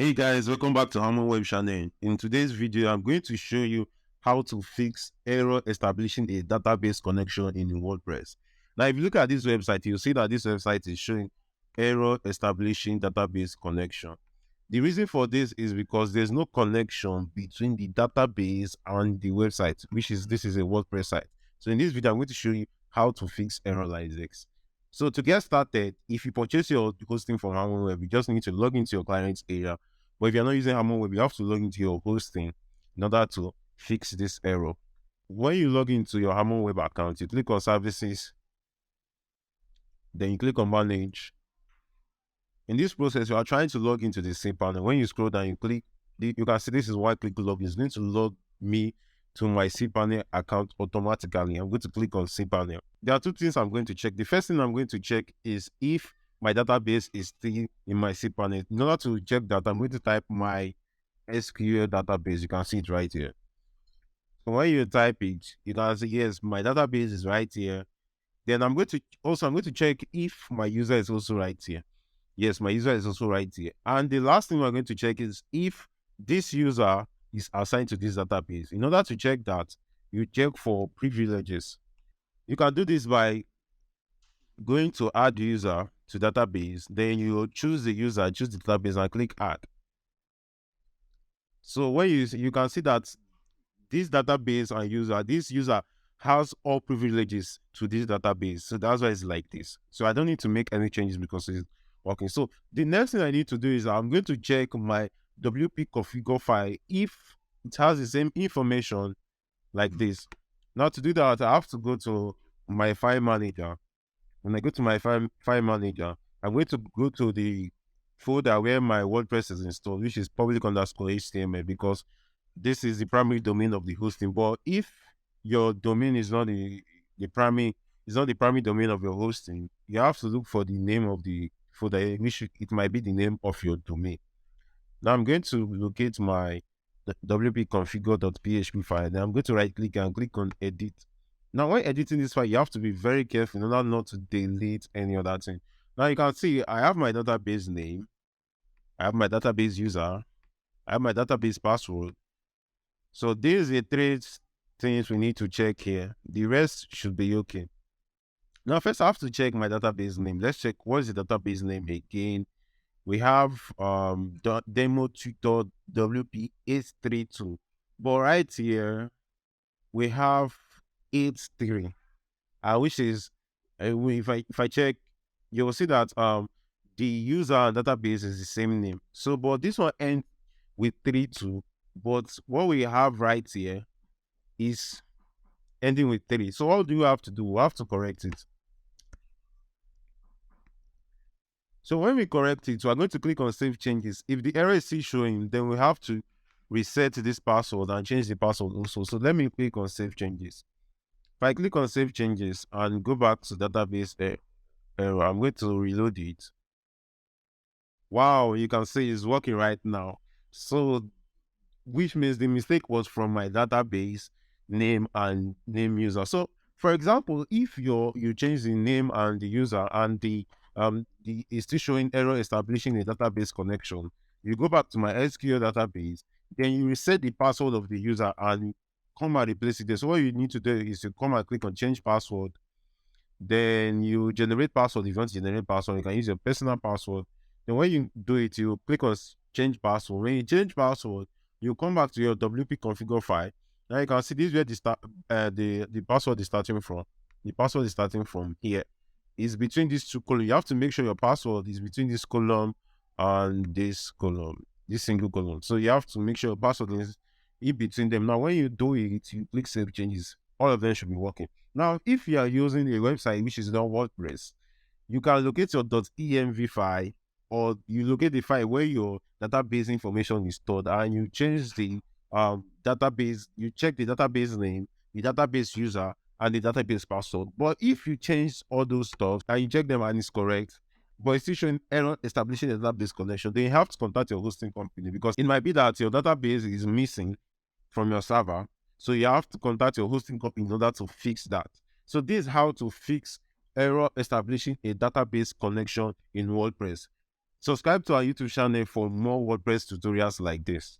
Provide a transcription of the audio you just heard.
Hey guys, welcome back to Harmon Web Channel. In today's video, I'm going to show you how to fix error establishing a database connection in WordPress. Now, if you look at this website, you'll see that this website is showing error establishing database connection. The reason for this is because there's no connection between the database and the website, this is a WordPress site. So in this video, I'm going to show you how to fix error like this. So to get started, if you purchase your hosting from Harmon Web, you just need to log into your client's area. But if you're not using Harmon Web, you have to log into your hosting in order to fix this error. When you log into your Harmon Web account, you click on Services, then you click on Manage. In this process, you are trying to log into the cPanel. When you scroll down, you can see this is why click login. It's going to log me to my cPanel account automatically. I'm going to click on cPanel. There are two things I'm going to check. The first thing I'm going to check is if my database is still in my cPanel. In order to check that, I'm going to type my SQL database. You can see it right here. So when you type it, you can see, yes, my database is right here. Then I'm going to check if my user is also right here. Yes, my user is also right here. And the last thing we're going to check is if this user is assigned to this database. In order to check that, you check for privileges. You can do this by going to add user to database. Then you choose the user, choose the database, and click add. So when you can see that this database and this user has all privileges to this database. So that's why it's like this. So I don't need to make any changes because it's working. So the next thing I need to do is I'm going to check my WP configure file if it has the same information like this. Now to do that, I have to go to my file manager. When I go to my file manager, I'm going to go to the folder where my WordPress is installed, which is public_HTML, because this is the primary domain of the hosting. But if your domain is not the primary domain of your hosting, you have to look for the name of the folder, which it might be the name of your domain. Now I'm going to locate my wp-configure.php file. Then I'm going to right click and click on edit. Now when editing this file, you have to be very careful in order not to delete any other thing. Now you can see I have my database name, I have my database user, I have my database password. So these are the three things we need to check here. The rest should be okay. Now first I have to check my database name. Let's check what is the database name again. We have demo tutor.wp832, but right here we have 83, which is if I check, you will see that the user and database is the same name. So but this one ends with 32, but what we have right here is ending with 3. So what do you have to do? We have to correct it. So when we correct it, we're going to click on Save Changes. If the error is still showing, then we have to reset this password and change the password also. So let me click on Save Changes. If I click on Save Changes and go back to database error, I'm going to reload it. Wow, you can see it's working right now. So which means the mistake was from my database name and name user. So for example, if you change the name and the user and it's still showing error establishing a database connection, you go back to my SQL database, then you reset the password of the user and come and replace it there. So what you need to do is to come and click on change password. Then you generate password. If you want to generate password, you can use your personal password. Then when you do it, you click on change password. When you change password, you come back to your WP configure file. Now you can see this is where the password is starting from. The password is starting from here. It's between these two columns. You have to make sure your password is between this column and this column, this single column. So you have to make sure your password is in between them. Now when you do it, you click save changes. All of them should be working. Now if you are using a website which is not WordPress, you can locate your .env file, or you locate the file where your database information is stored, and you change the database. You check the database name, the database user, and the database password. But if you change all those stuff and you check them and it's correct, but it's still showing error establishing a database connection, then you have to contact your hosting company, because it might be that your database is missing from your server. So you have to contact your hosting company in order to fix that. So this is how to fix error establishing a database connection in WordPress. Subscribe to our YouTube channel for more WordPress tutorials like this.